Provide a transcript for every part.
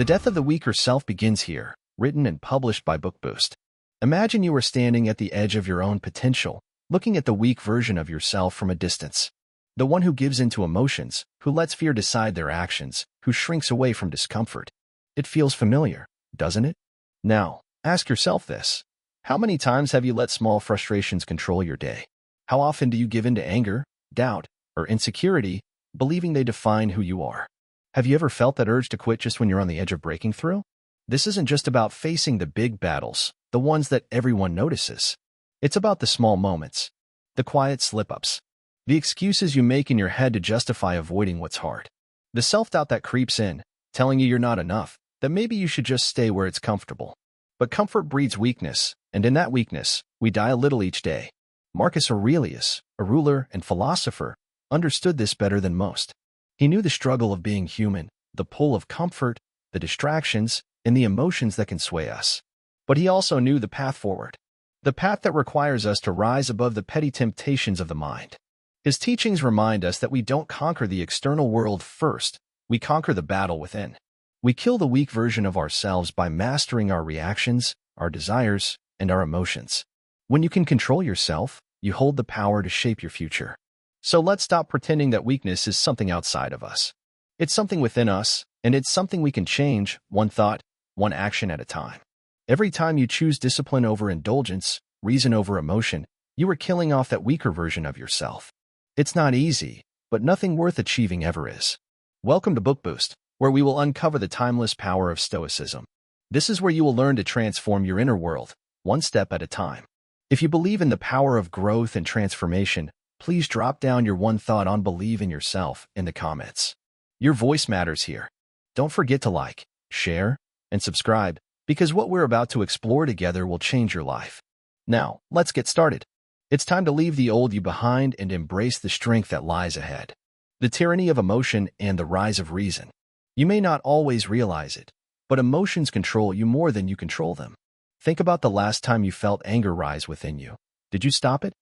The death of the weaker self begins here, written and published by BookBoost. Imagine you are standing at the edge of your own potential, looking at the weak version of yourself from a distance. The one who gives into emotions, who lets fear decide their actions, who shrinks away from discomfort. It feels familiar, doesn't it? Now, ask yourself this. How many times have you let small frustrations control your day? How often do you give in to anger, doubt, or insecurity, believing they define who you are? Have you ever felt that urge to quit just when you're on the edge of breaking through? This isn't just about facing the big battles, the ones that everyone notices. It's about the small moments, the quiet slip-ups, the excuses you make in your head to justify avoiding what's hard, the self-doubt that creeps in, telling you you're not enough, that maybe you should just stay where it's comfortable. But comfort breeds weakness, and in that weakness, we die a little each day. Marcus Aurelius, a ruler and philosopher, understood this better than most. He knew the struggle of being human, the pull of comfort, the distractions, and the emotions that can sway us. But he also knew the path forward, the path that requires us to rise above the petty temptations of the mind. His teachings remind us that we don't conquer the external world first, we conquer the battle within. We kill the weak version of ourselves by mastering our reactions, our desires, and our emotions. When you can control yourself, you hold the power to shape your future. So let's stop pretending that weakness is something outside of us. It's something within us, and it's something we can change, one thought, one action at a time. Every time you choose discipline over indulgence, reason over emotion, you are killing off that weaker version of yourself. It's not easy, but nothing worth achieving ever is. Welcome to BookBoost, where we will uncover the timeless power of Stoicism. This is where you will learn to transform your inner world, one step at a time. If you believe in the power of growth and transformation, please drop down your one thought on believe in yourself in the comments. Your voice matters here. Don't forget to like, share, and subscribe, because what we're about to explore together will change your life. Now, let's get started. It's time to leave the old you behind and embrace the strength that lies ahead. The tyranny of emotion and the rise of reason. You may not always realize it, but emotions control you more than you control them. Think about the last time you felt anger rise within you. Did you stop it?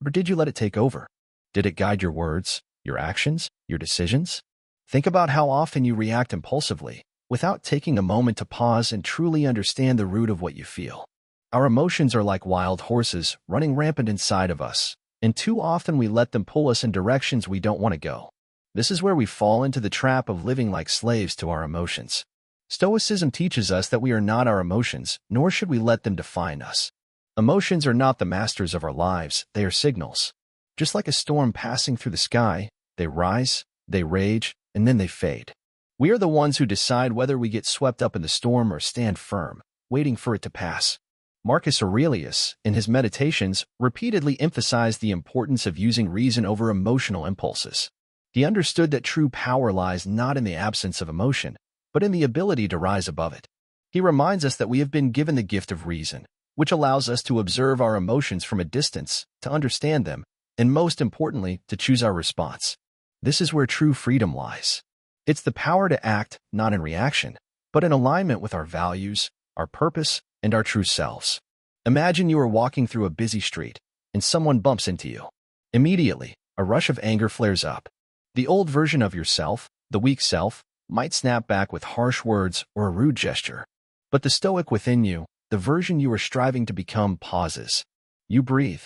Or did you let it take over? Did it guide your words, your actions, your decisions? Think about how often you react impulsively, without taking a moment to pause and truly understand the root of what you feel. Our emotions are like wild horses running rampant inside of us, and too often we let them pull us in directions we don't want to go. This is where we fall into the trap of living like slaves to our emotions. Stoicism teaches us that we are not our emotions, nor should we let them define us. Emotions are not the masters of our lives, they are signals. Just like a storm passing through the sky, they rise, they rage, and then they fade. We are the ones who decide whether we get swept up in the storm or stand firm, waiting for it to pass. Marcus Aurelius, in his Meditations, repeatedly emphasized the importance of using reason over emotional impulses. He understood that true power lies not in the absence of emotion, but in the ability to rise above it. He reminds us that we have been given the gift of reason, which allows us to observe our emotions from a distance, to understand them, and most importantly, to choose our response. This is where true freedom lies. It's the power to act, not in reaction, but in alignment with our values, our purpose, and our true selves. Imagine you are walking through a busy street, and someone bumps into you. Immediately, a rush of anger flares up. The old version of yourself, the weak self, might snap back with harsh words or a rude gesture. But the stoic within you, the version you are striving to become, pauses. You breathe.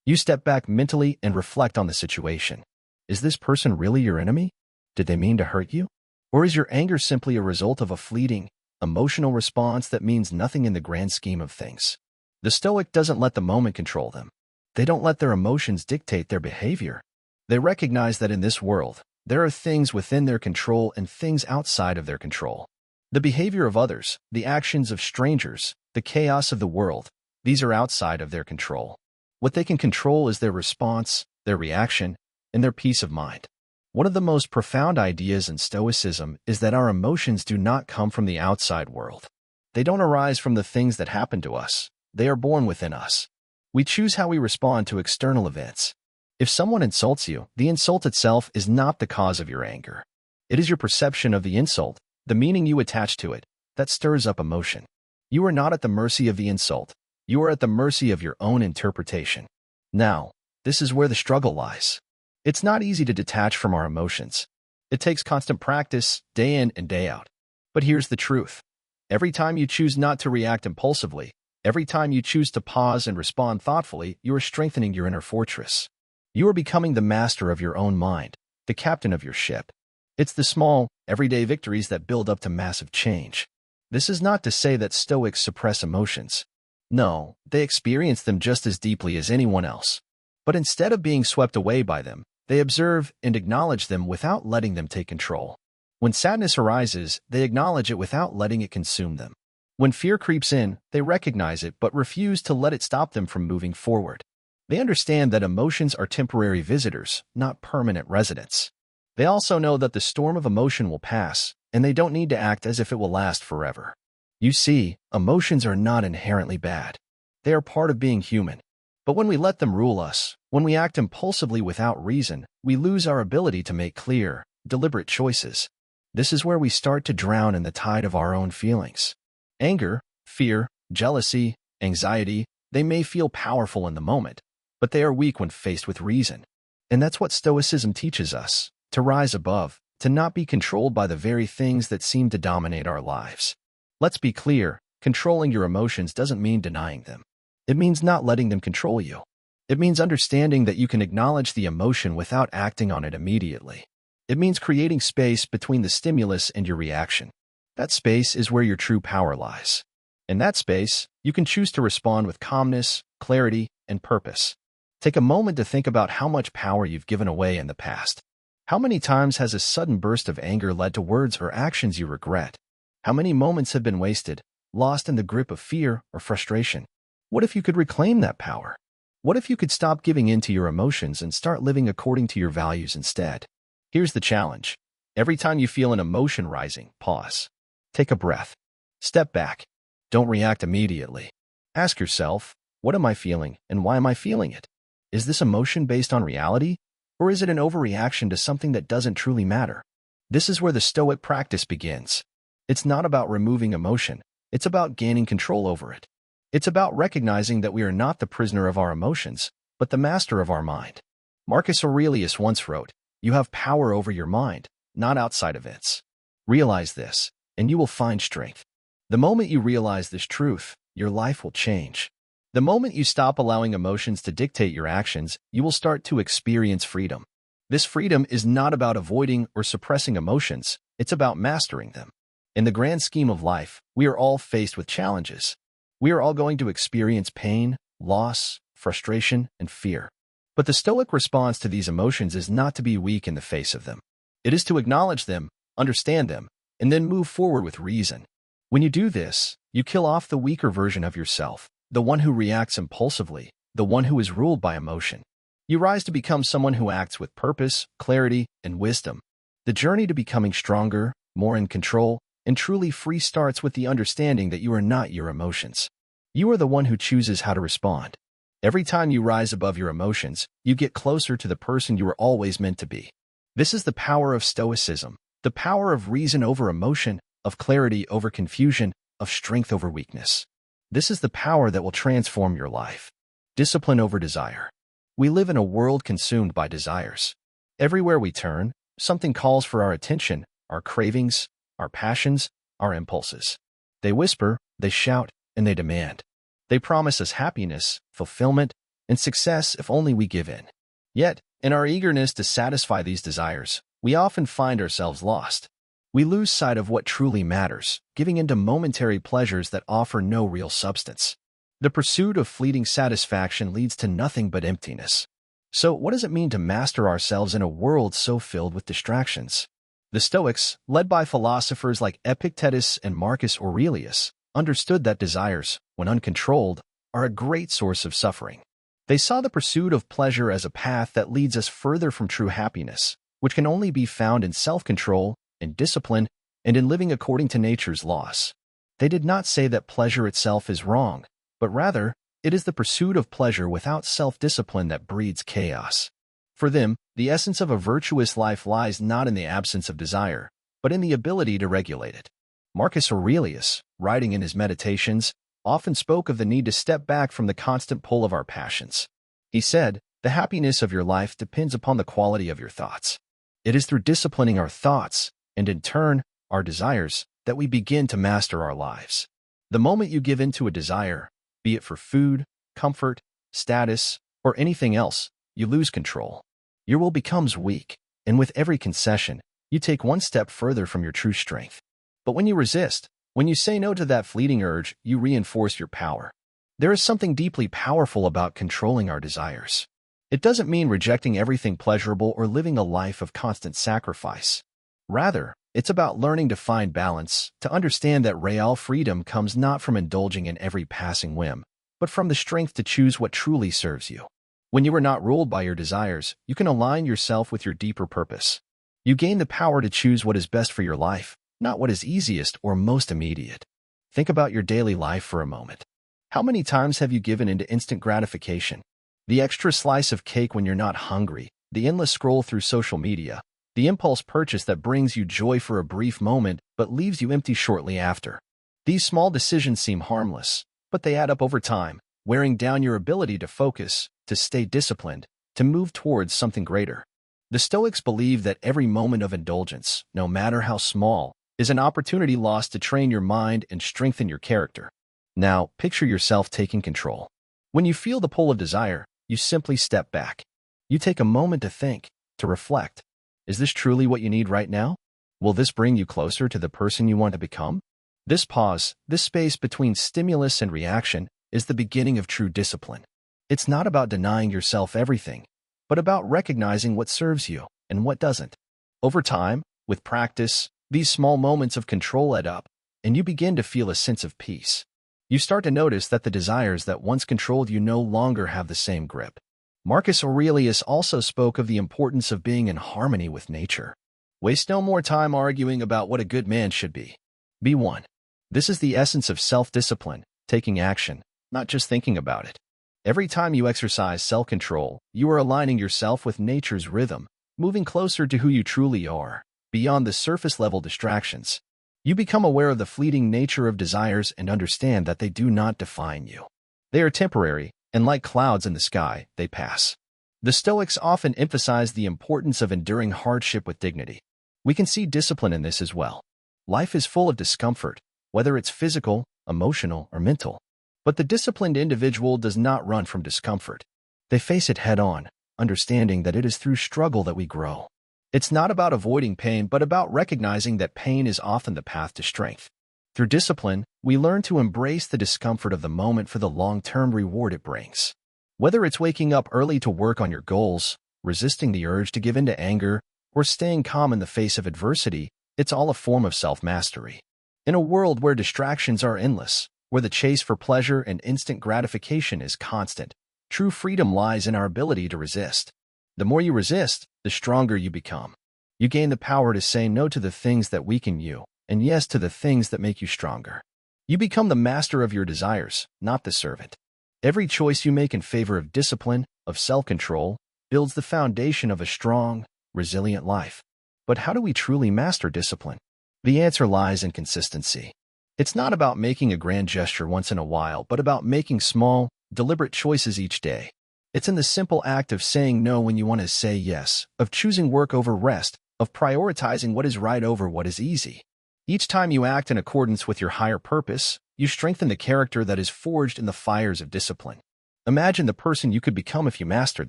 You step back mentally and reflect on the situation. Is this person really your enemy? Did they mean to hurt you? Or is your anger simply a result of a fleeting, emotional response that means nothing in the grand scheme of things? The Stoic doesn't let the moment control them. They don't let their emotions dictate their behavior. They recognize that in this world, there are things within their control and things outside of their control. The behavior of others, the actions of strangers, the chaos of the world, these are outside of their control. What they can control is their response, their reaction, and their peace of mind. One of the most profound ideas in Stoicism is that our emotions do not come from the outside world. They don't arise from the things that happen to us. They are born within us. We choose how we respond to external events. If someone insults you, the insult itself is not the cause of your anger. It is your perception of the insult, the meaning you attach to it, that stirs up emotion. You are not at the mercy of the insult. You are at the mercy of your own interpretation. Now, this is where the struggle lies. It's not easy to detach from our emotions. It takes constant practice, day in and day out. But here's the truth. Every time you choose not to react impulsively, every time you choose to pause and respond thoughtfully, you are strengthening your inner fortress. You are becoming the master of your own mind, the captain of your ship. It's the small, everyday victories that build up to massive change. This is not to say that Stoics suppress emotions. No, they experience them just as deeply as anyone else. But instead of being swept away by them, they observe and acknowledge them without letting them take control. When sadness arises, they acknowledge it without letting it consume them. When fear creeps in, they recognize it but refuse to let it stop them from moving forward. They understand that emotions are temporary visitors, not permanent residents. They also know that the storm of emotion will pass, and they don't need to act as if it will last forever. You see, emotions are not inherently bad. They are part of being human. But when we let them rule us, when we act impulsively without reason, we lose our ability to make clear, deliberate choices. This is where we start to drown in the tide of our own feelings. Anger, fear, jealousy, anxiety, they may feel powerful in the moment, but they are weak when faced with reason. And that's what Stoicism teaches us, to rise above, to not be controlled by the very things that seem to dominate our lives. Let's be clear, controlling your emotions doesn't mean denying them. It means not letting them control you. It means understanding that you can acknowledge the emotion without acting on it immediately. It means creating space between the stimulus and your reaction. That space is where your true power lies. In that space, you can choose to respond with calmness, clarity, and purpose. Take a moment to think about how much power you've given away in the past. How many times has a sudden burst of anger led to words or actions you regret? How many moments have been wasted, lost in the grip of fear or frustration? What if you could reclaim that power? What if you could stop giving in to your emotions and start living according to your values instead? Here's the challenge. Every time you feel an emotion rising, pause. Take a breath. Step back. Don't react immediately. Ask yourself, what am I feeling and why am I feeling it? Is this emotion based on reality, or is it an overreaction to something that doesn't truly matter? This is where the Stoic practice begins. It's not about removing emotion. It's about gaining control over it. It's about recognizing that we are not the prisoner of our emotions, but the master of our mind. Marcus Aurelius once wrote, "You have power over your mind, not outside events." Realize this, and you will find strength. The moment you realize this truth, your life will change. The moment you stop allowing emotions to dictate your actions, you will start to experience freedom. This freedom is not about avoiding or suppressing emotions, it's about mastering them. In the grand scheme of life, we are all faced with challenges. We are all going to experience pain, loss, frustration, and fear. But the Stoic response to these emotions is not to be weak in the face of them. It is to acknowledge them, understand them, and then move forward with reason. When you do this, you kill off the weaker version of yourself, the one who reacts impulsively, the one who is ruled by emotion. You rise to become someone who acts with purpose, clarity, and wisdom. The journey to becoming stronger, more in control, and truly free starts with the understanding that you are not your emotions. You are the one who chooses how to respond. Every time you rise above your emotions, you get closer to the person you were always meant to be. This is the power of Stoicism, the power of reason over emotion, of clarity over confusion, of strength over weakness. This is the power that will transform your life. Discipline over desire. We live in a world consumed by desires. Everywhere we turn, something calls for our attention, our cravings, our passions, our impulses. They whisper, they shout, and they demand. They promise us happiness, fulfillment, and success if only we give in. Yet, in our eagerness to satisfy these desires, we often find ourselves lost. We lose sight of what truly matters, giving into momentary pleasures that offer no real substance. The pursuit of fleeting satisfaction leads to nothing but emptiness. So, what does it mean to master ourselves in a world so filled with distractions? The Stoics, led by philosophers like Epictetus and Marcus Aurelius, understood that desires, when uncontrolled, are a great source of suffering. They saw the pursuit of pleasure as a path that leads us further from true happiness, which can only be found in self-control, in discipline, and in living according to nature's laws. They did not say that pleasure itself is wrong, but rather, it is the pursuit of pleasure without self-discipline that breeds chaos. For them, the essence of a virtuous life lies not in the absence of desire, but in the ability to regulate it. Marcus Aurelius, writing in his Meditations, often spoke of the need to step back from the constant pull of our passions. He said, "The happiness of your life depends upon the quality of your thoughts." It is through disciplining our thoughts, and in turn, our desires, that we begin to master our lives. The moment you give in to a desire, be it for food, comfort, status, or anything else, you lose control. Your will becomes weak, and with every concession, you take one step further from your true strength. But when you resist, when you say no to that fleeting urge, you reinforce your power. There is something deeply powerful about controlling our desires. It doesn't mean rejecting everything pleasurable or living a life of constant sacrifice. Rather, it's about learning to find balance, to understand that real freedom comes not from indulging in every passing whim, but from the strength to choose what truly serves you. When you are not ruled by your desires, you can align yourself with your deeper purpose. You gain the power to choose what is best for your life, not what is easiest or most immediate. Think about your daily life for a moment. How many times have you given into instant gratification? The extra slice of cake when you're not hungry, the endless scroll through social media, the impulse purchase that brings you joy for a brief moment but leaves you empty shortly after. These small decisions seem harmless, but they add up over time, wearing down your ability to focus, to stay disciplined, to move towards something greater. The Stoics believe that every moment of indulgence, no matter how small, is an opportunity lost to train your mind and strengthen your character. Now, picture yourself taking control. When you feel the pull of desire, you simply step back. You take a moment to think, to reflect. Is this truly what you need right now? Will this bring you closer to the person you want to become? This pause, this space between stimulus and reaction, is the beginning of true discipline. It's not about denying yourself everything, but about recognizing what serves you and what doesn't. Over time, with practice, these small moments of control add up, and you begin to feel a sense of peace. You start to notice that the desires that once controlled you no longer have the same grip. Marcus Aurelius also spoke of the importance of being in harmony with nature. Waste no more time arguing about what a good man should be. Be one. This is the essence of self-discipline, taking action, not just thinking about it. Every time you exercise self-control, you are aligning yourself with nature's rhythm, moving closer to who you truly are, beyond the surface-level distractions. You become aware of the fleeting nature of desires and understand that they do not define you. They are temporary, and like clouds in the sky, they pass. The Stoics often emphasize the importance of enduring hardship with dignity. We can see discipline in this as well. Life is full of discomfort, whether it's physical, emotional, or mental. But the disciplined individual does not run from discomfort. They face it head-on, understanding that it is through struggle that we grow. It's not about avoiding pain, but about recognizing that pain is often the path to strength. Through discipline, we learn to embrace the discomfort of the moment for the long-term reward it brings. Whether it's waking up early to work on your goals, resisting the urge to give in to anger, or staying calm in the face of adversity, it's all a form of self-mastery. In a world where distractions are endless, where the chase for pleasure and instant gratification is constant, true freedom lies in our ability to resist. The more you resist, the stronger you become. You gain the power to say no to the things that weaken you, and yes to the things that make you stronger. You become the master of your desires, not the servant. Every choice you make in favor of discipline, of self-control, builds the foundation of a strong, resilient life. But how do we truly master discipline? The answer lies in consistency. It's not about making a grand gesture once in a while, but about making small, deliberate choices each day. It's in the simple act of saying no when you want to say yes, of choosing work over rest, of prioritizing what is right over what is easy. Each time you act in accordance with your higher purpose, you strengthen the character that is forged in the fires of discipline. Imagine the person you could become if you mastered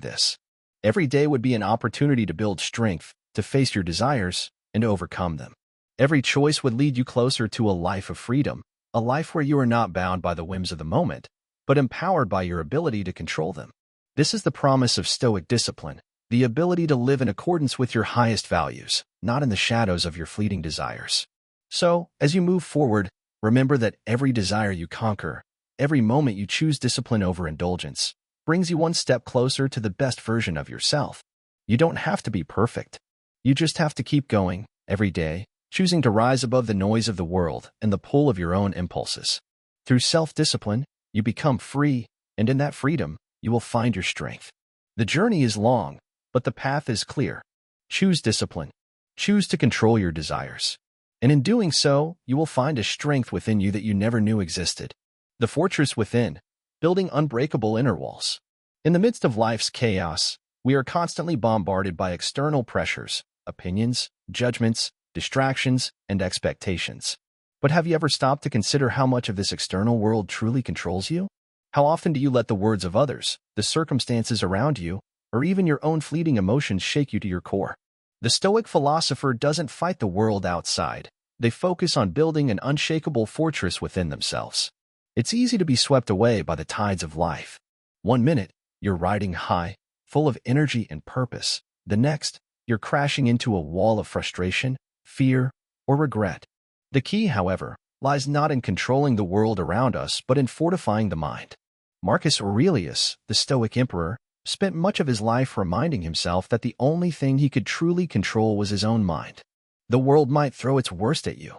this. Every day would be an opportunity to build strength, to face your desires, and to overcome them. Every choice would lead you closer to a life of freedom, a life where you are not bound by the whims of the moment, but empowered by your ability to control them. This is the promise of Stoic discipline, the ability to live in accordance with your highest values, not in the shadows of your fleeting desires. So, as you move forward, remember that every desire you conquer, every moment you choose discipline over indulgence, brings you one step closer to the best version of yourself. You don't have to be perfect. You just have to keep going, every day, choosing to rise above the noise of the world and the pull of your own impulses. Through self-discipline, you become free, and in that freedom, you will find your strength. The journey is long, but the path is clear. Choose discipline. Choose to control your desires. And in doing so, you will find a strength within you that you never knew existed. The fortress within, building unbreakable inner walls. In the midst of life's chaos, we are constantly bombarded by external pressures, opinions, judgments, distractions, and expectations. But have you ever stopped to consider how much of this external world truly controls you? How often do you let the words of others, the circumstances around you, or even your own fleeting emotions shake you to your core? The Stoic philosopher doesn't fight the world outside. They focus on building an unshakable fortress within themselves. It's easy to be swept away by the tides of life. One minute, you're riding high, full of energy and purpose. The next, you're crashing into a wall of frustration, fear, or regret. The key, however, lies not in controlling the world around us, but in fortifying the mind. Marcus Aurelius, the Stoic emperor, spent much of his life reminding himself that the only thing he could truly control was his own mind. The world might throw its worst at you.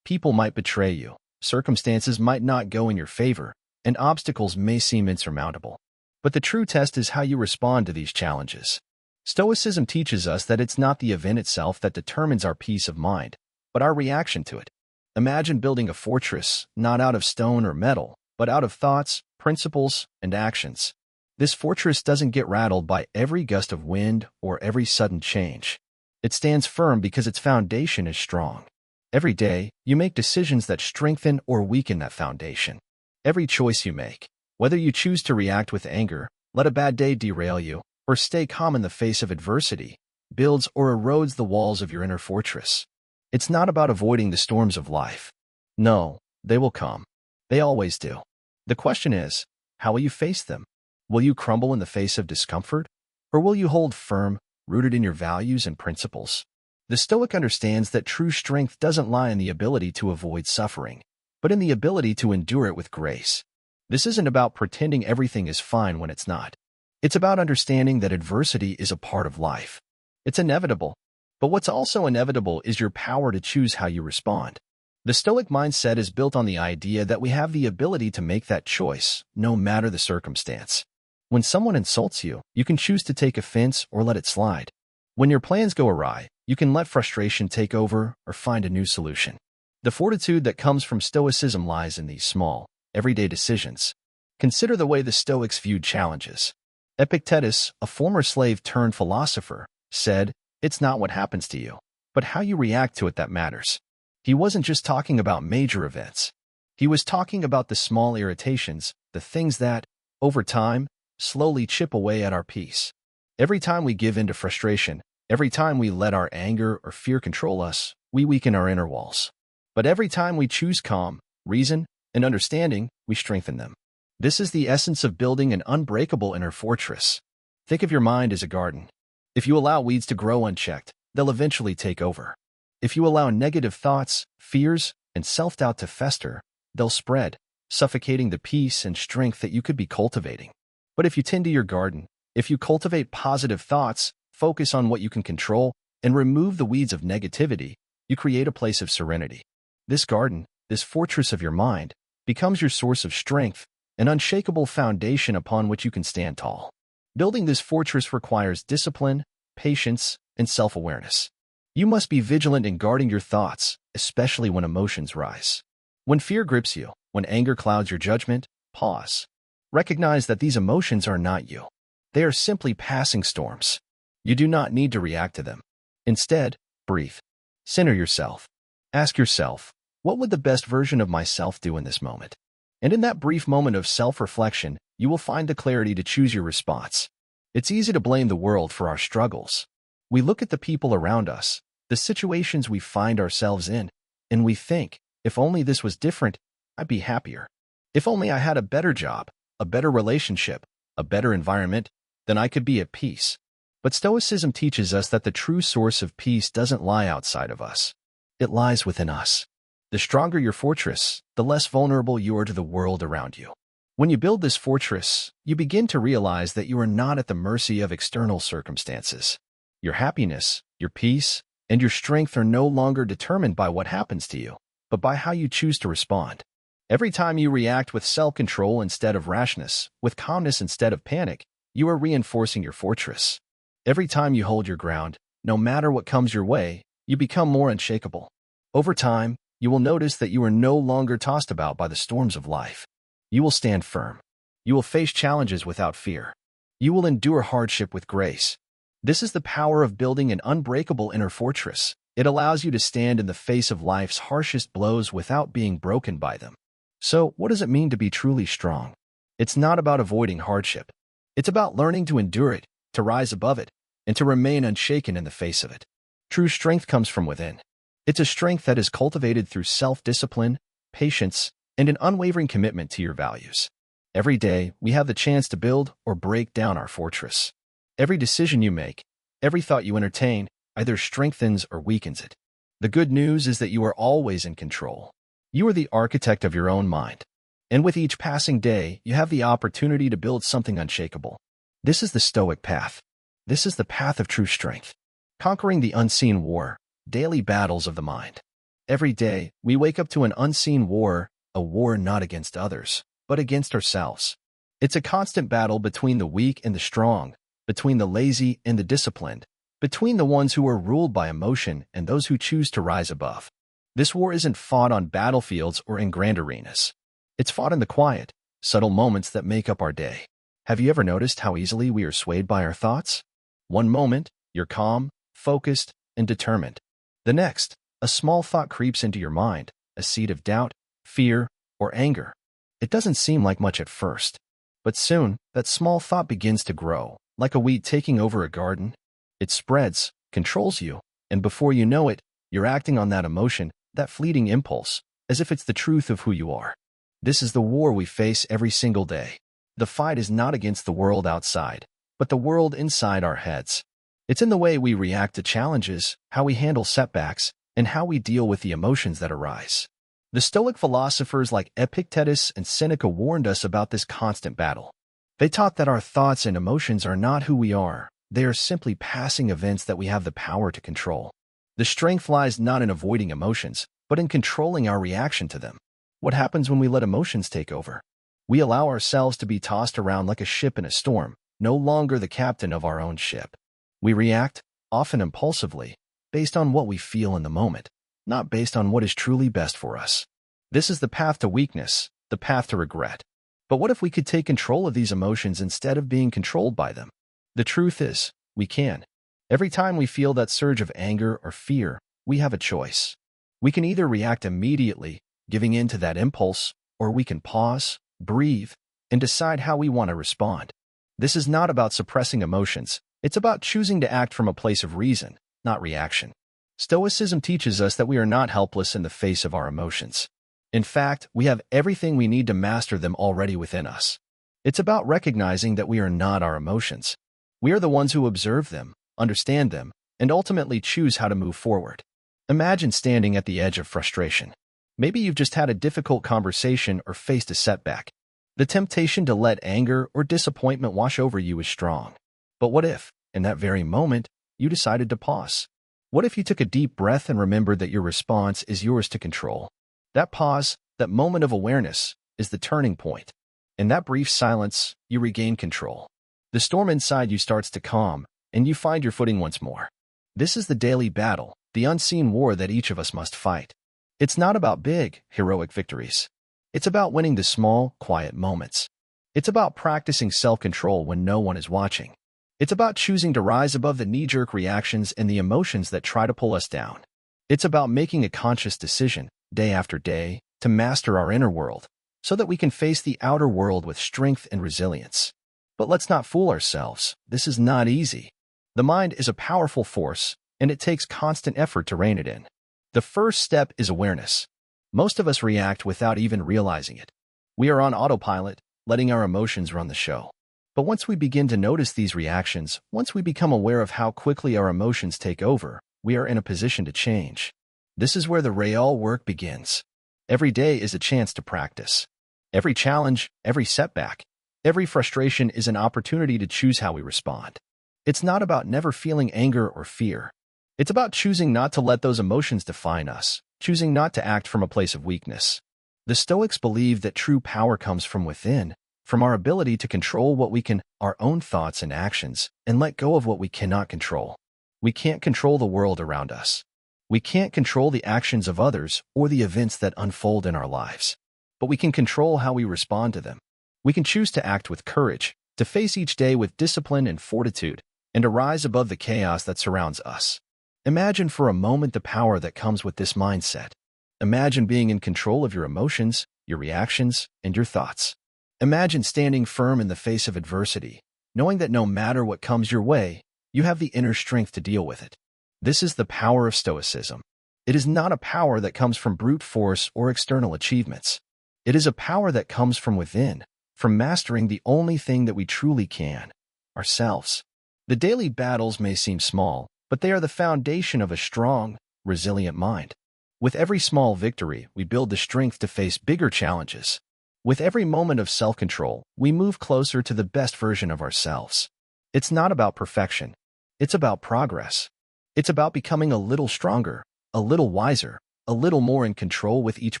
People might betray you. Circumstances might not go in your favor, and obstacles may seem insurmountable. But the true test is how you respond to these challenges. Stoicism teaches us that it's not the event itself that determines our peace of mind, but our reaction to it. Imagine building a fortress, not out of stone or metal, but out of thoughts, principles, and actions. This fortress doesn't get rattled by every gust of wind or every sudden change. It stands firm because its foundation is strong. Every day, you make decisions that strengthen or weaken that foundation. Every choice you make, whether you choose to react with anger, let a bad day derail you, or stay calm in the face of adversity, builds or erodes the walls of your inner fortress. It's not about avoiding the storms of life. No, they will come. They always do. The question is, how will you face them? Will you crumble in the face of discomfort? Or will you hold firm, rooted in your values and principles? The Stoic understands that true strength doesn't lie in the ability to avoid suffering, but in the ability to endure it with grace. This isn't about pretending everything is fine when it's not. It's about understanding that adversity is a part of life. It's inevitable. But what's also inevitable is your power to choose how you respond. The Stoic mindset is built on the idea that we have the ability to make that choice, no matter the circumstance. When someone insults you, you can choose to take offense or let it slide. When your plans go awry, you can let frustration take over or find a new solution. The fortitude that comes from Stoicism lies in these small, everyday decisions. Consider the way the Stoics viewed challenges. Epictetus, a former slave turned philosopher, said, "It's not what happens to you, but how you react to it that matters." He wasn't just talking about major events. He was talking about the small irritations, the things that, over time, slowly chip away at our peace. Every time we give in to frustration, every time we let our anger or fear control us, we weaken our inner walls. But every time we choose calm, reason, and understanding, we strengthen them. This is the essence of building an unbreakable inner fortress. Think of your mind as a garden. If you allow weeds to grow unchecked, they'll eventually take over. If you allow negative thoughts, fears, and self-doubt to fester, they'll spread, suffocating the peace and strength that you could be cultivating. But if you tend to your garden, if you cultivate positive thoughts, focus on what you can control, and remove the weeds of negativity, you create a place of serenity. This garden, this fortress of your mind, becomes your source of strength, an unshakable foundation upon which you can stand tall. Building this fortress requires discipline, patience, and self-awareness. You must be vigilant in guarding your thoughts, especially when emotions rise. When fear grips you, when anger clouds your judgment, pause. Recognize that these emotions are not you. They are simply passing storms. You do not need to react to them. Instead, breathe. Center yourself. Ask yourself, what would the best version of myself do in this moment? And in that brief moment of self-reflection, you will find the clarity to choose your response. It's easy to blame the world for our struggles. We look at the people around us, the situations we find ourselves in, and we think, if only this was different, I'd be happier. If only I had a better job, a better relationship, a better environment, then I could be at peace. But Stoicism teaches us that the true source of peace doesn't lie outside of us. It lies within us. The stronger your fortress, the less vulnerable you are to the world around you. When you build this fortress, you begin to realize that you are not at the mercy of external circumstances. Your happiness, your peace, and your strength are no longer determined by what happens to you, but by how you choose to respond. Every time you react with self-control instead of rashness, with calmness instead of panic, you are reinforcing your fortress. Every time you hold your ground, no matter what comes your way, you become more unshakable. Over time, you will notice that you are no longer tossed about by the storms of life. You will stand firm. You will face challenges without fear. You will endure hardship with grace. This is the power of building an unbreakable inner fortress, It allows you to stand in the face of life's harshest blows without being broken by them. So, what does it mean to be truly strong? It's not about avoiding hardship. It's about learning to endure it, to rise above it, and to remain unshaken in the face of it. True strength comes from within. It's a strength that is cultivated through self-discipline, patience, and an unwavering commitment to your values. Every day, we have the chance to build or break down our fortress. Every decision you make, every thought you entertain, either strengthens or weakens it. The good news is that you are always in control. You are the architect of your own mind. And with each passing day, you have the opportunity to build something unshakable. This is the Stoic path. This is the path of true strength. Conquering the unseen war, daily battles of the mind. Every day, we wake up to an unseen war, a war not against others, but against ourselves. It's a constant battle between the weak and the strong, between the lazy and the disciplined, between the ones who are ruled by emotion and those who choose to rise above. This war isn't fought on battlefields or in grand arenas. It's fought in the quiet, subtle moments that make up our day. Have you ever noticed how easily we are swayed by our thoughts? One moment, you're calm, focused, and determined. The next, a small thought creeps into your mind, a seed of doubt, fear, or anger. It doesn't seem like much at first, but soon, that small thought begins to grow, like a weed taking over a garden. It spreads, controls you, and before you know it, you're acting on that emotion, that fleeting impulse, as if it's the truth of who you are. This is the war we face every single day. The fight is not against the world outside, but the world inside our heads. It's in the way we react to challenges, how we handle setbacks, and how we deal with the emotions that arise. The Stoic philosophers like Epictetus and Seneca warned us about this constant battle. They taught that our thoughts and emotions are not who we are. They are simply passing events that we have the power to control. The strength lies not in avoiding emotions, but in controlling our reaction to them. What happens when we let emotions take over? We allow ourselves to be tossed around like a ship in a storm, no longer the captain of our own ship. We react, often impulsively, based on what we feel in the moment, not based on what is truly best for us. This is the path to weakness, the path to regret. But what if we could take control of these emotions instead of being controlled by them? The truth is, we can. Every time we feel that surge of anger or fear, we have a choice. We can either react immediately, giving in to that impulse, or we can pause, breathe, and decide how we want to respond. This is not about suppressing emotions. It's about choosing to act from a place of reason, not reaction. Stoicism teaches us that we are not helpless in the face of our emotions. In fact, we have everything we need to master them already within us. It's about recognizing that we are not our emotions. We are the ones who observe them, understand them, and ultimately choose how to move forward. Imagine standing at the edge of frustration. Maybe you've just had a difficult conversation or faced a setback. The temptation to let anger or disappointment wash over you is strong. But what if, in that very moment, you decided to pause? What if you took a deep breath and remembered that your response is yours to control? That pause, that moment of awareness, is the turning point. In that brief silence, you regain control. The storm inside you starts to calm, and you find your footing once more. This is the daily battle, the unseen war that each of us must fight. It's not about big, heroic victories. It's about winning the small, quiet moments. It's about practicing self-control when no one is watching. It's about choosing to rise above the knee-jerk reactions and the emotions that try to pull us down. It's about making a conscious decision, day after day, to master our inner world, so that we can face the outer world with strength and resilience. But let's not fool ourselves. This is not easy. The mind is a powerful force, and it takes constant effort to rein it in. The first step is awareness. Most of us react without even realizing it. We are on autopilot, letting our emotions run the show. But once we begin to notice these reactions, once we become aware of how quickly our emotions take over, we are in a position to change. This is where the real work begins. Every day is a chance to practice. Every challenge, every setback, every frustration is an opportunity to choose how we respond. It's not about never feeling anger or fear. It's about choosing not to let those emotions define us, choosing not to act from a place of weakness. The Stoics believe that true power comes from within, from our ability to control what we can, our own thoughts and actions, and let go of what we cannot control. We can't control the world around us. We can't control the actions of others or the events that unfold in our lives. But we can control how we respond to them. We can choose to act with courage, to face each day with discipline and fortitude, and to rise above the chaos that surrounds us. Imagine for a moment the power that comes with this mindset. Imagine being in control of your emotions, your reactions, and your thoughts. Imagine standing firm in the face of adversity, knowing that no matter what comes your way, you have the inner strength to deal with it. This is the power of Stoicism. It is not a power that comes from brute force or external achievements. It is a power that comes from within, from mastering the only thing that we truly can, ourselves. The daily battles may seem small, but they are the foundation of a strong, resilient mind. With every small victory, we build the strength to face bigger challenges. With every moment of self-control, we move closer to the best version of ourselves. It's not about perfection. It's about progress. It's about becoming a little stronger, a little wiser, a little more in control with each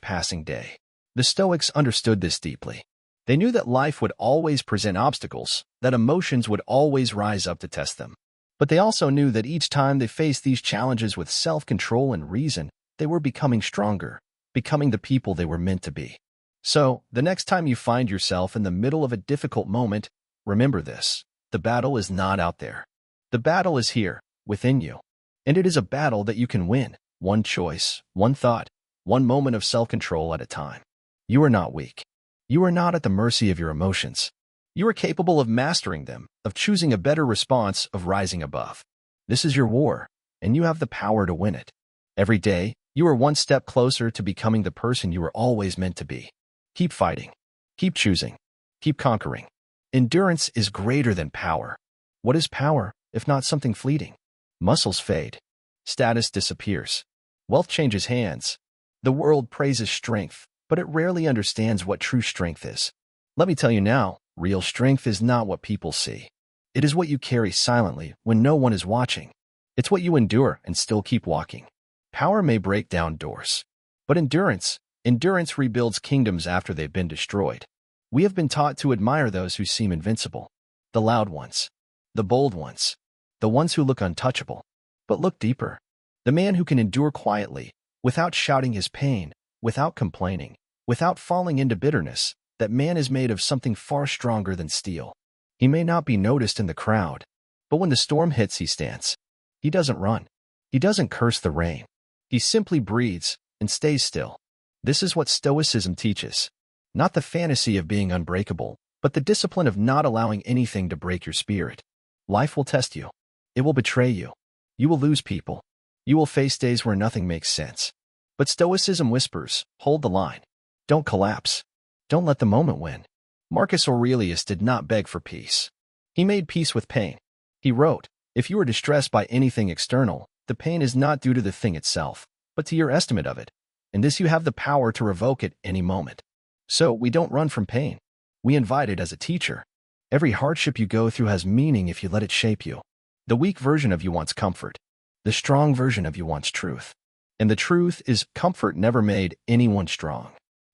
passing day. The Stoics understood this deeply. They knew that life would always present obstacles, that emotions would always rise up to test them. But they also knew that each time they faced these challenges with self-control and reason, they were becoming stronger, becoming the people they were meant to be. So, the next time you find yourself in the middle of a difficult moment, remember this: the battle is not out there. The battle is here, within you. And it is a battle that you can win, one choice, one thought, one moment of self-control at a time. You are not weak. You are not at the mercy of your emotions. You are capable of mastering them, of choosing a better response, of rising above. This is your war, and you have the power to win it. Every day, you are one step closer to becoming the person you were always meant to be. Keep fighting. Keep choosing. Keep conquering. Endurance is greater than power. What is power, if not something fleeting? Muscles fade. Status disappears. Wealth changes hands. The world praises strength, but it rarely understands what true strength is. Let me tell you now, real strength is not what people see. It is what you carry silently when no one is watching. It's what you endure and still keep walking. Power may break down doors, but endurance rebuilds kingdoms after they've been destroyed. We have been taught to admire those who seem invincible, the loud ones, the bold ones, the ones who look untouchable. But look deeper. The man who can endure quietly, without shouting his pain, without complaining, without falling into bitterness, that man is made of something far stronger than steel. He may not be noticed in the crowd, but when the storm hits, he stands. He doesn't run. He doesn't curse the rain. He simply breathes and stays still. This is what Stoicism teaches. Not the fantasy of being unbreakable, but the discipline of not allowing anything to break your spirit. Life will test you. It will betray you. You will lose people. You will face days where nothing makes sense. But Stoicism whispers, hold the line. Don't collapse. Don't let the moment win. Marcus Aurelius did not beg for peace. He made peace with pain. He wrote, if you are distressed by anything external, the pain is not due to the thing itself, but to your estimate of it. And this you have the power to revoke at any moment. So we don't run from pain. We invite it as a teacher. Every hardship you go through has meaning if you let it shape you. The weak version of you wants comfort. The strong version of you wants truth. And the truth is, comfort never made anyone strong.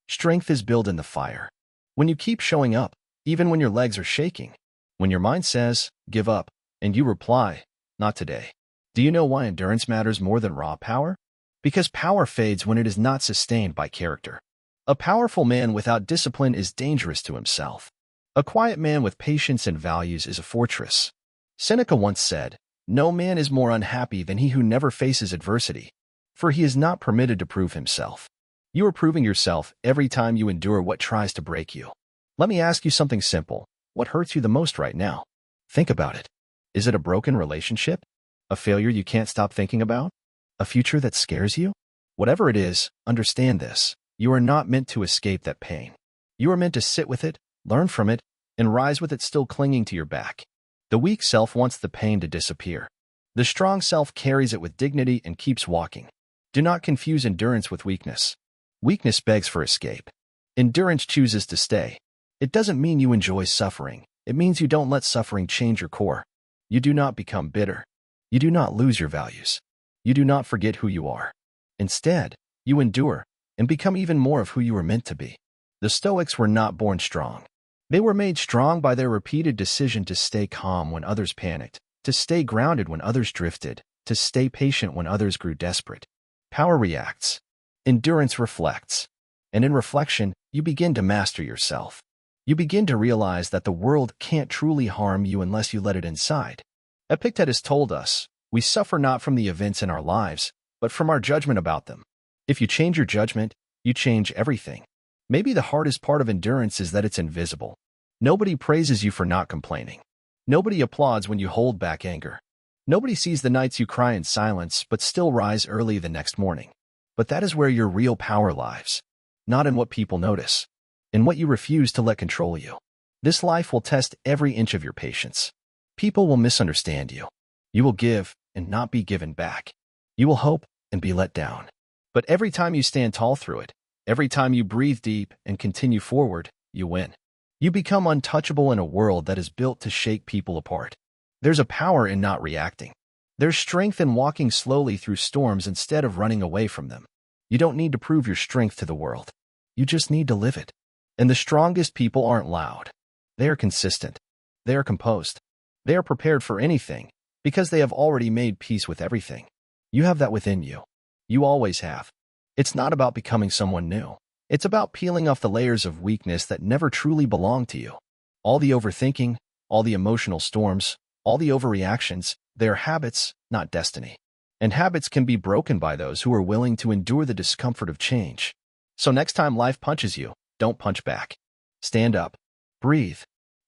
Strength is built in the fire. When you keep showing up, even when your legs are shaking. When your mind says, give up, and you reply, not today. Do you know why endurance matters more than raw power? Because power fades when it is not sustained by character. A powerful man without discipline is dangerous to himself. A quiet man with patience and values is a fortress. Seneca once said, no man is more unhappy than he who never faces adversity, for he is not permitted to prove himself. You are proving yourself every time you endure what tries to break you. Let me ask you something simple. What hurts you the most right now? Think about it. Is it a broken relationship? A failure you can't stop thinking about? A future that scares you? Whatever it is, understand this. You are not meant to escape that pain. You are meant to sit with it, learn from it, and rise with it still clinging to your back. The weak self wants the pain to disappear. The strong self carries it with dignity and keeps walking. Do not confuse endurance with weakness. Weakness begs for escape. Endurance chooses to stay. It doesn't mean you enjoy suffering. It means you don't let suffering change your core. You do not become bitter. You do not lose your values. You do not forget who you are. Instead, you endure and become even more of who you were meant to be. The Stoics were not born strong. They were made strong by their repeated decision to stay calm when others panicked, to stay grounded when others drifted, to stay patient when others grew desperate. Power reacts. Endurance reflects. And in reflection, you begin to master yourself. You begin to realize that the world can't truly harm you unless you let it inside. Epictetus told us, We suffer not from the events in our lives, but from our judgment about them. If you change your judgment, you change everything. Maybe the hardest part of endurance is that it's invisible. Nobody praises you for not complaining. Nobody applauds when you hold back anger. Nobody sees the nights you cry in silence but still rise early the next morning. But that is where your real power lies. Not in what people notice. In what you refuse to let control you. This life will test every inch of your patience. People will misunderstand you. You will give and not be given back. You will hope and be let down. But every time you stand tall through it, every time you breathe deep and continue forward, you win. You become untouchable in a world that is built to shake people apart. There's a power in not reacting. There's strength in walking slowly through storms instead of running away from them. You don't need to prove your strength to the world. You just need to live it. And the strongest people aren't loud. They are consistent. They are composed. They are prepared for anything because they have already made peace with everything. You have that within you. You always have. It's not about becoming someone new. It's about peeling off the layers of weakness that never truly belong to you. All the overthinking, all the emotional storms, all the overreactions, they are habits, not destiny. And habits can be broken by those who are willing to endure the discomfort of change. So next time life punches you, don't punch back. Stand up, breathe,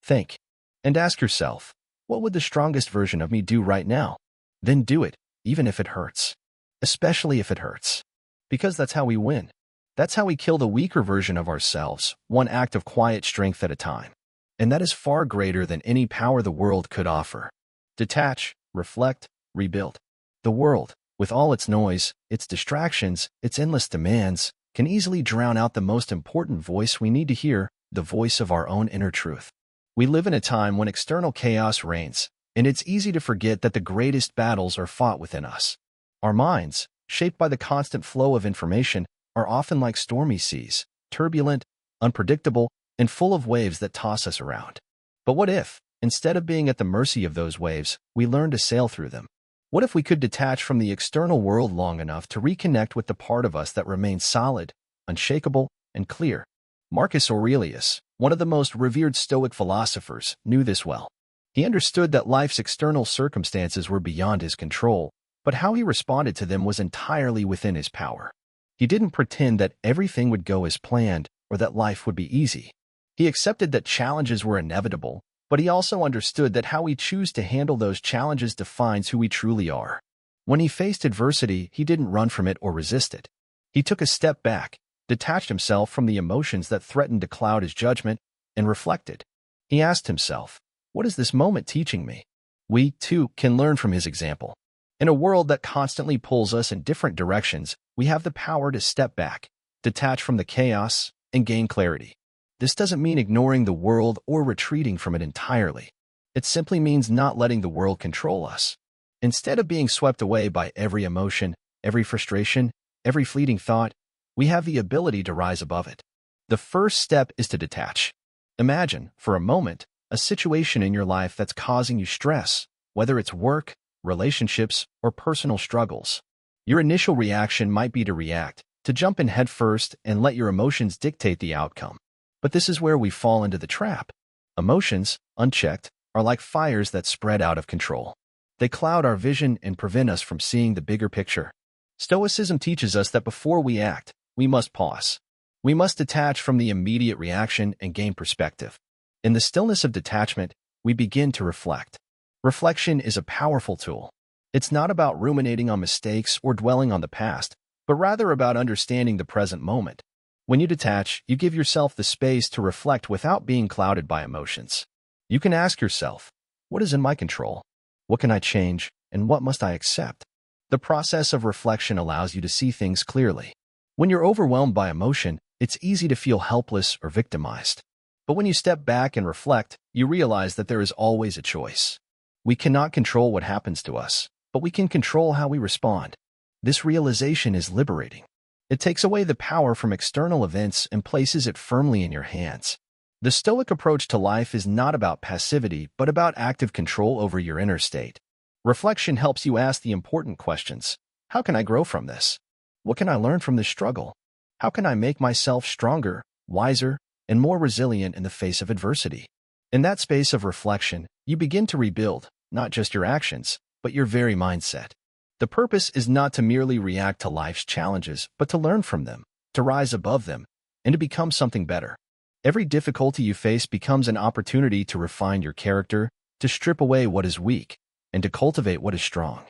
think, and ask yourself, what would the strongest version of me do right now? Then do it, even if it hurts. Especially if it hurts. Because that's how we win. That's how we kill the weaker version of ourselves, one act of quiet strength at a time. And that is far greater than any power the world could offer. Detach, reflect, rebuild. The world, with all its noise, its distractions, its endless demands, can easily drown out the most important voice we need to hear, the voice of our own inner truth. We live in a time when external chaos reigns, and it's easy to forget that the greatest battles are fought within us. Our minds, shaped by the constant flow of information, are often like stormy seas, turbulent, unpredictable, and full of waves that toss us around. But what if, instead of being at the mercy of those waves, we learn to sail through them? What if we could detach from the external world long enough to reconnect with the part of us that remains solid, unshakable, and clear? Marcus Aurelius, one of the most revered Stoic philosophers, knew this well. He understood that life's external circumstances were beyond his control, but how he responded to them was entirely within his power. He didn't pretend that everything would go as planned or that life would be easy. He accepted that challenges were inevitable, but he also understood that how we choose to handle those challenges defines who we truly are. When he faced adversity, he didn't run from it or resist it. He took a step back, detached himself from the emotions that threatened to cloud his judgment, and reflected. He asked himself, what is this moment teaching me? We, too, can learn from his example. In a world that constantly pulls us in different directions, we have the power to step back, detach from the chaos, and gain clarity. This doesn't mean ignoring the world or retreating from it entirely. It simply means not letting the world control us. Instead of being swept away by every emotion, every frustration, every fleeting thought, we have the ability to rise above it. The first step is to detach. Imagine, for a moment, a situation in your life that's causing you stress, whether it's work, relationships, or personal struggles. Your initial reaction might be to react, to jump in headfirst and let your emotions dictate the outcome. But this is where we fall into the trap. Emotions, unchecked, are like fires that spread out of control. They cloud our vision and prevent us from seeing the bigger picture. Stoicism teaches us that before we act, we must pause. We must detach from the immediate reaction and gain perspective. In the stillness of detachment, we begin to reflect. Reflection is a powerful tool. It's not about ruminating on mistakes or dwelling on the past, but rather about understanding the present moment. When you detach, you give yourself the space to reflect without being clouded by emotions. You can ask yourself, what is in my control? What can I change, and what must I accept? The process of reflection allows you to see things clearly. When you're overwhelmed by emotion, it's easy to feel helpless or victimized. But when you step back and reflect, you realize that there is always a choice. We cannot control what happens to us, but we can control how we respond. This realization is liberating. It takes away the power from external events and places it firmly in your hands. The Stoic approach to life is not about passivity, but about active control over your inner state. Reflection helps you ask the important questions. How can I grow from this? What can I learn from this struggle? How can I make myself stronger, wiser, and more resilient in the face of adversity? In that space of reflection, you begin to rebuild, not just your actions, but your very mindset. The purpose is not to merely react to life's challenges, but to learn from them, to rise above them, and to become something better. Every difficulty you face becomes an opportunity to refine your character, to strip away what is weak, and to cultivate what is strong.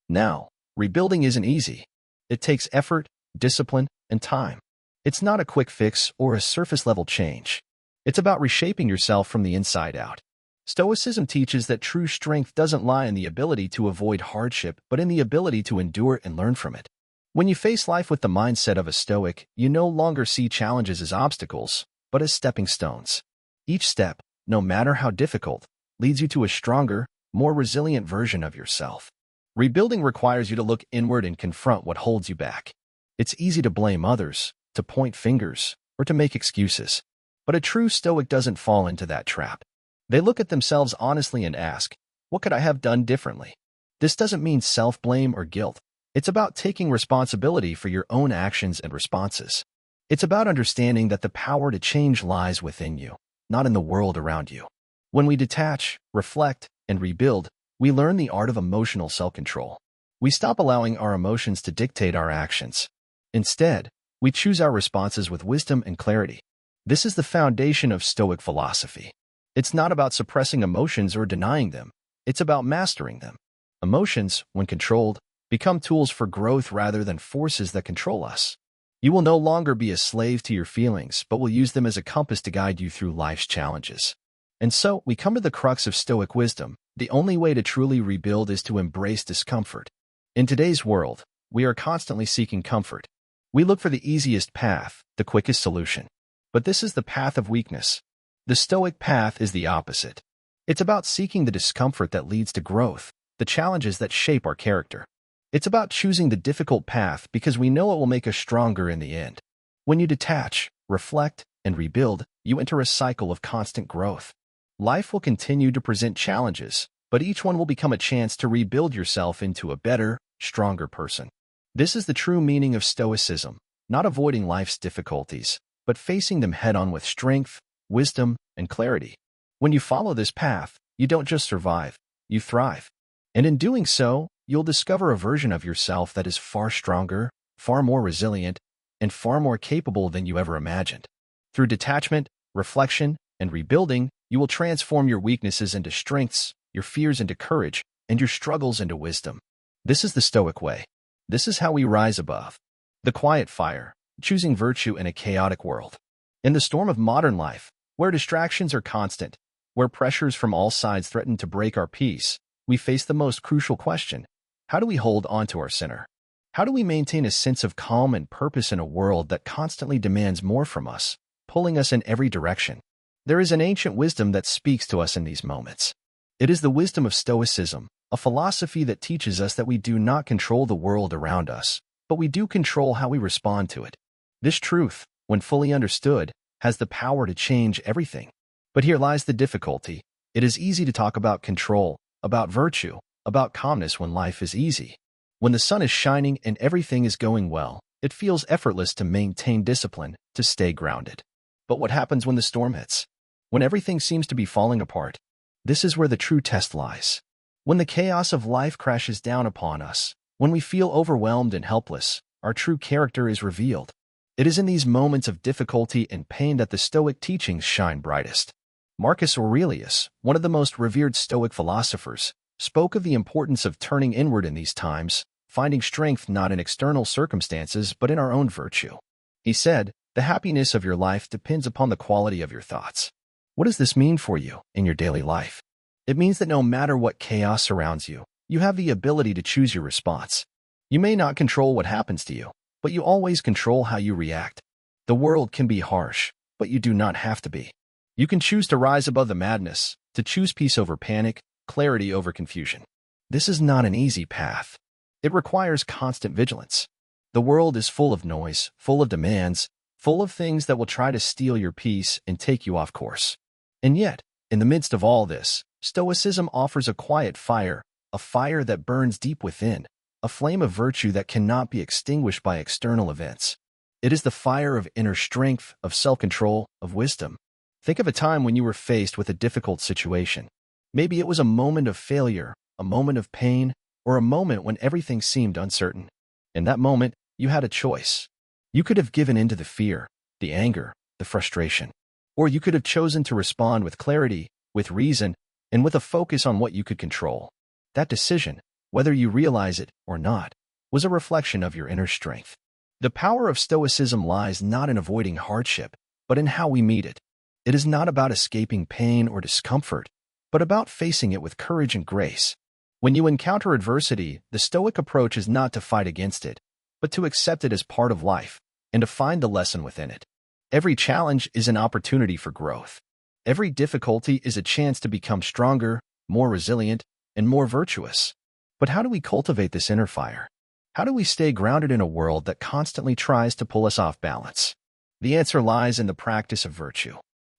Now, rebuilding isn't easy. It takes effort, discipline, and time. It's not a quick fix or a surface-level change. It's about reshaping yourself from the inside out. Stoicism teaches that true strength doesn't lie in the ability to avoid hardship, but in the ability to endure and learn from it. When you face life with the mindset of a Stoic, you no longer see challenges as obstacles, but as stepping stones. Each step, no matter how difficult, leads you to a stronger, more resilient version of yourself. Rebuilding requires you to look inward and confront what holds you back. It's easy to blame others, to point fingers, or to make excuses. But a true Stoic doesn't fall into that trap. They look at themselves honestly and ask, what could I have done differently? This doesn't mean self-blame or guilt. It's about taking responsibility for your own actions and responses. It's about understanding that the power to change lies within you, not in the world around you. When we detach, reflect, and rebuild, we learn the art of emotional self-control. We stop allowing our emotions to dictate our actions. Instead, we choose our responses with wisdom and clarity. This is the foundation of Stoic philosophy. It's not about suppressing emotions or denying them. It's about mastering them. Emotions, when controlled, become tools for growth rather than forces that control us. You will no longer be a slave to your feelings, but will use them as a compass to guide you through life's challenges. And so, we come to the crux of Stoic wisdom. The only way to truly rebuild is to embrace discomfort. In today's world, we are constantly seeking comfort. We look for the easiest path, the quickest solution. But this is the path of weakness. The Stoic path is the opposite. It's about seeking the discomfort that leads to growth, the challenges that shape our character. It's about choosing the difficult path because we know it will make us stronger in the end. When you detach, reflect, and rebuild, you enter a cycle of constant growth. Life will continue to present challenges, but each one will become a chance to rebuild yourself into a better, stronger person. This is the true meaning of Stoicism, not avoiding life's difficulties, but facing them head-on with strength, wisdom, and clarity. When you follow this path, you don't just survive, you thrive. And in doing so, you'll discover a version of yourself that is far stronger, far more resilient, and far more capable than you ever imagined. Through detachment, reflection, and rebuilding, you will transform your weaknesses into strengths, your fears into courage, and your struggles into wisdom. This is the Stoic way. This is how we rise above the quiet fire, choosing virtue in a chaotic world. In the storm of modern life, where distractions are constant, where pressures from all sides threaten to break our peace, we face the most crucial question. How do we hold on to our center? How do we maintain a sense of calm and purpose in a world that constantly demands more from us, pulling us in every direction? There is an ancient wisdom that speaks to us in these moments. It is the wisdom of Stoicism, a philosophy that teaches us that we do not control the world around us, but we do control how we respond to it. This truth, when fully understood, has the power to change everything. But here lies the difficulty. It is easy to talk about control, about virtue, about calmness when life is easy. When the sun is shining and everything is going well, it feels effortless to maintain discipline, to stay grounded. But what happens when the storm hits? When everything seems to be falling apart? This is where the true test lies. When the chaos of life crashes down upon us, when we feel overwhelmed and helpless, our true character is revealed. It is in these moments of difficulty and pain that the Stoic teachings shine brightest. Marcus Aurelius, one of the most revered Stoic philosophers, spoke of the importance of turning inward in these times, finding strength not in external circumstances but in our own virtue. He said, "The happiness of your life depends upon the quality of your thoughts." What does this mean for you in your daily life? It means that no matter what chaos surrounds you, you have the ability to choose your response. You may not control what happens to you, but you always control how you react. The world can be harsh, but you do not have to be. You can choose to rise above the madness, to choose peace over panic, clarity over confusion. This is not an easy path. It requires constant vigilance. The world is full of noise, full of demands, full of things that will try to steal your peace and take you off course. And yet, in the midst of all this, Stoicism offers a quiet fire, a fire that burns deep within, a flame of virtue that cannot be extinguished by external events. It is the fire of inner strength, of self-control, of wisdom. Think of a time when you were faced with a difficult situation. Maybe it was a moment of failure, a moment of pain, or a moment when everything seemed uncertain. In that moment, you had a choice. You could have given in to the fear, the anger, the frustration, or you could have chosen to respond with clarity, with reason, and with a focus on what you could control. That decision, whether you realize it or not, was a reflection of your inner strength. The power of Stoicism lies not in avoiding hardship, but in how we meet it. It is not about escaping pain or discomfort, but about facing it with courage and grace. When you encounter adversity, the Stoic approach is not to fight against it, but to accept it as part of life and to find the lesson within it. Every challenge is an opportunity for growth. Every difficulty is a chance to become stronger, more resilient, and more virtuous. But how do we cultivate this inner fire? How do we stay grounded in a world that constantly tries to pull us off balance? The answer lies in the practice of virtue.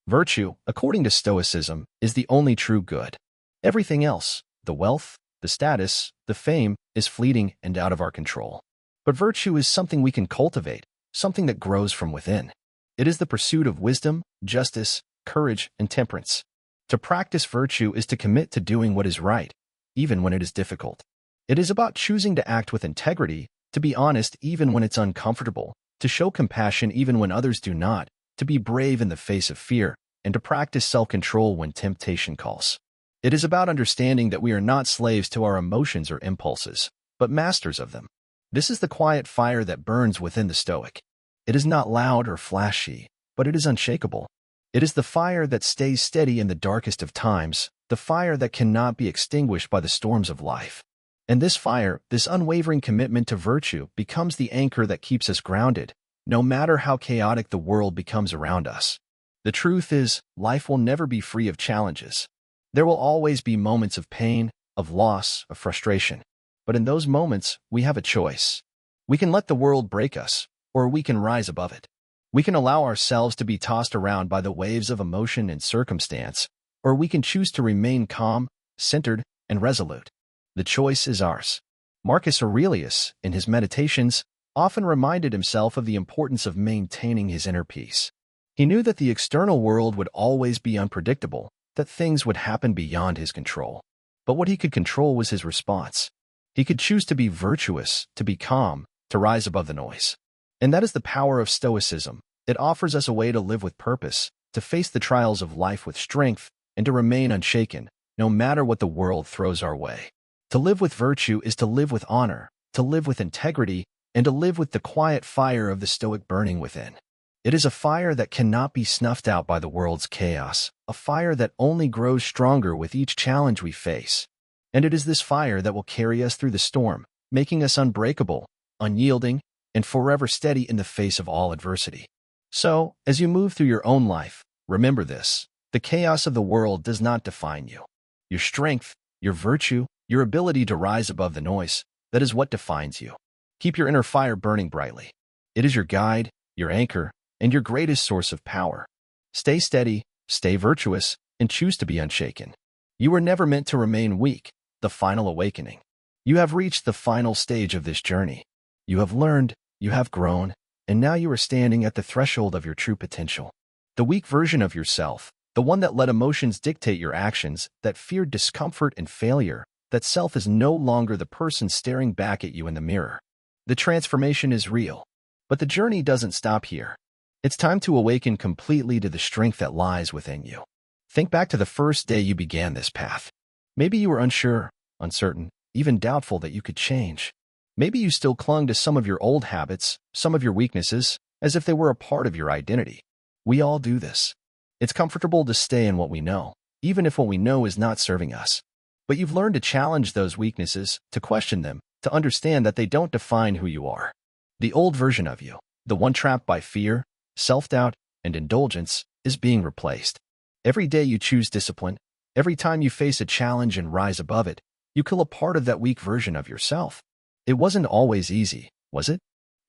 Virtue, according to Stoicism, is the only true good. Everything else, the wealth, the status, the fame, is fleeting and out of our control. But virtue is something we can cultivate, something that grows from within. It is the pursuit of wisdom, justice, courage, and temperance. To practice virtue is to commit to doing what is right, even when it is difficult. It is about choosing to act with integrity, to be honest even when it's uncomfortable, to show compassion even when others do not, to be brave in the face of fear, and to practice self-control when temptation calls. It is about understanding that we are not slaves to our emotions or impulses, but masters of them. This is the quiet fire that burns within the Stoic. It is not loud or flashy, but it is unshakable. It is the fire that stays steady in the darkest of times, the fire that cannot be extinguished by the storms of life. And this fire, this unwavering commitment to virtue, becomes the anchor that keeps us grounded, no matter how chaotic the world becomes around us. The truth is, life will never be free of challenges. There will always be moments of pain, of loss, of frustration. But in those moments, we have a choice. We can let the world break us, or we can rise above it. We can allow ourselves to be tossed around by the waves of emotion and circumstance, or we can choose to remain calm, centered, and resolute. The choice is ours. Marcus Aurelius, in his Meditations, often reminded himself of the importance of maintaining his inner peace. He knew that the external world would always be unpredictable, that things would happen beyond his control. But what he could control was his response. He could choose to be virtuous, to be calm, to rise above the noise. And that is the power of Stoicism. It offers us a way to live with purpose, to face the trials of life with strength, and to remain unshaken, no matter what the world throws our way. To live with virtue is to live with honor, to live with integrity, and to live with the quiet fire of the Stoic burning within. It is a fire that cannot be snuffed out by the world's chaos, a fire that only grows stronger with each challenge we face. And it is this fire that will carry us through the storm, making us unbreakable, unyielding, and forever steady in the face of all adversity. So, as you move through your own life, remember this: the chaos of the world does not define you. Your strength, your virtue, your ability to rise above the noise, that is what defines you. Keep your inner fire burning brightly. It is your guide, your anchor, and your greatest source of power. Stay steady, stay virtuous, and choose to be unshaken. You were never meant to remain weak. The final awakening. You have reached the final stage of this journey. You have learned, you have grown, and now you are standing at the threshold of your true potential. The weak version of yourself, the one that let emotions dictate your actions, that feared discomfort and failure, that self is no longer the person staring back at you in the mirror. The transformation is real, but the journey doesn't stop here. It's time to awaken completely to the strength that lies within you. Think back to the first day you began this path. Maybe you were unsure, uncertain, even doubtful that you could change. Maybe you still clung to some of your old habits, some of your weaknesses, as if they were a part of your identity. We all do this. It's comfortable to stay in what we know, even if what we know is not serving us. But you've learned to challenge those weaknesses, to question them, to understand that they don't define who you are. The old version of you, the one trapped by fear, self-doubt, and indulgence, is being replaced. Every day you choose discipline, every time you face a challenge and rise above it, you kill a part of that weak version of yourself. It wasn't always easy, was it?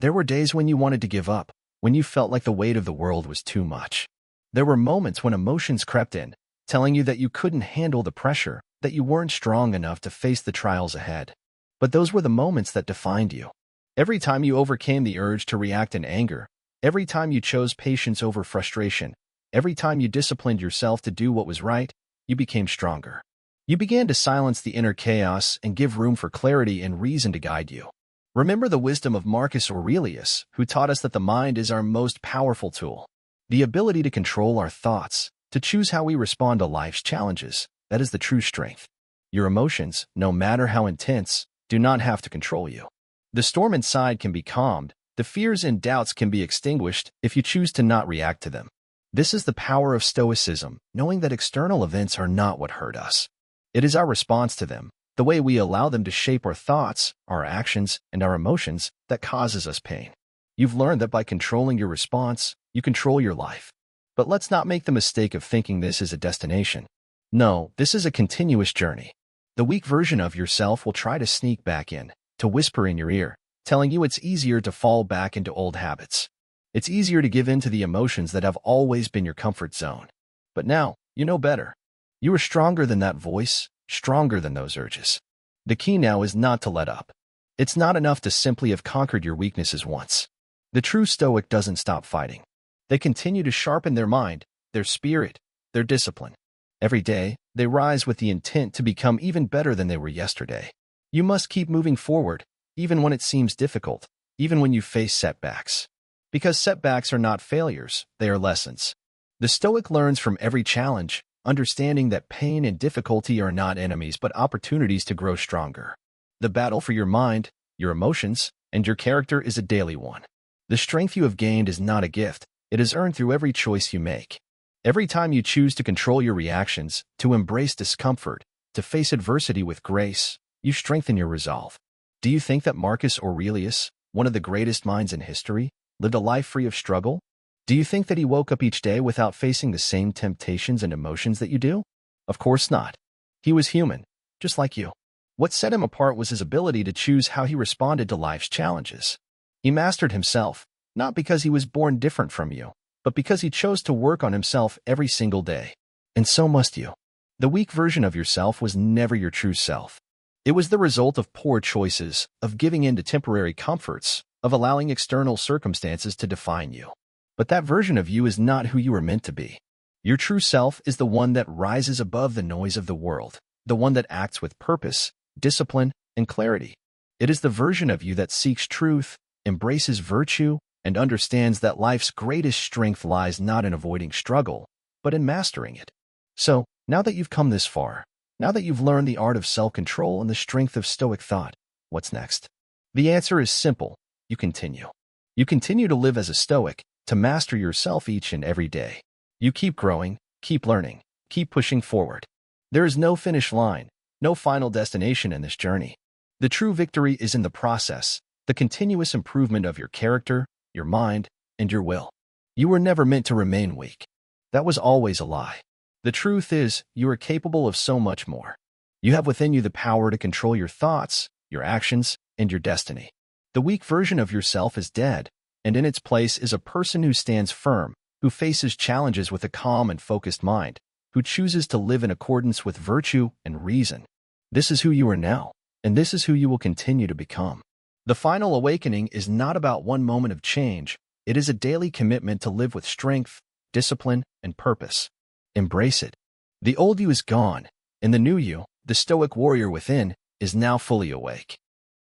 There were days when you wanted to give up, when you felt like the weight of the world was too much. There were moments when emotions crept in, telling you that you couldn't handle the pressure, that you weren't strong enough to face the trials ahead. But those were the moments that defined you. Every time you overcame the urge to react in anger, every time you chose patience over frustration, every time you disciplined yourself to do what was right, you became stronger. You began to silence the inner chaos and give room for clarity and reason to guide you. Remember the wisdom of Marcus Aurelius, who taught us that the mind is our most powerful tool. The ability to control our thoughts, to choose how we respond to life's challenges, that is the true strength. Your emotions, no matter how intense, do not have to control you. The storm inside can be calmed, the fears and doubts can be extinguished if you choose to not react to them. This is the power of Stoicism, knowing that external events are not what hurt us. It is our response to them, the way we allow them to shape our thoughts, our actions, and our emotions that causes us pain. You've learned that by controlling your response, you control your life. But let's not make the mistake of thinking this is a destination. No, this is a continuous journey. The weak version of yourself will try to sneak back in, to whisper in your ear, telling you it's easier to fall back into old habits. It's easier to give in to the emotions that have always been your comfort zone. But now, you know better. You are stronger than that voice, stronger than those urges. The key now is not to let up. It's not enough to simply have conquered your weaknesses once. The true Stoic doesn't stop fighting. They continue to sharpen their mind, their spirit, their discipline. Every day, they rise with the intent to become even better than they were yesterday. You must keep moving forward, even when it seems difficult, even when you face setbacks. Because setbacks are not failures, they are lessons. The Stoic learns from every challenge, understanding that pain and difficulty are not enemies but opportunities to grow stronger. The battle for your mind, your emotions, and your character is a daily one. The strength you have gained is not a gift, it is earned through every choice you make. Every time you choose to control your reactions, to embrace discomfort, to face adversity with grace, you strengthen your resolve. Do you think that Marcus Aurelius, one of the greatest minds in history, lived a life free of struggle? Do you think that he woke up each day without facing the same temptations and emotions that you do? Of course not. He was human, just like you. What set him apart was his ability to choose how he responded to life's challenges. He mastered himself, not because he was born different from you, but because he chose to work on himself every single day. And so must you. The weak version of yourself was never your true self. It was the result of poor choices, of giving in to temporary comforts, of allowing external circumstances to define you. But that version of you is not who you were meant to be. Your true self is the one that rises above the noise of the world, the one that acts with purpose, discipline, and clarity. It is the version of you that seeks truth, embraces virtue, and understands that life's greatest strength lies not in avoiding struggle, but in mastering it. So, now that you've come this far, now that you've learned the art of self-control and the strength of Stoic thought, what's next? The answer is simple. You continue. You continue to live as a Stoic, to master yourself each and every day. You keep growing, keep learning, keep pushing forward. There is no finish line, no final destination in this journey. The true victory is in the process, the continuous improvement of your character, your mind, and your will. You were never meant to remain weak. That was always a lie. The truth is, you are capable of so much more. You have within you the power to control your thoughts, your actions, and your destiny. The weak version of yourself is dead, and in its place is a person who stands firm, who faces challenges with a calm and focused mind, who chooses to live in accordance with virtue and reason. This is who you are now, and this is who you will continue to become. The final awakening is not about one moment of change. It is a daily commitment to live with strength, discipline, and purpose. Embrace it. The old you is gone, and the new you, the Stoic warrior within, is now fully awake.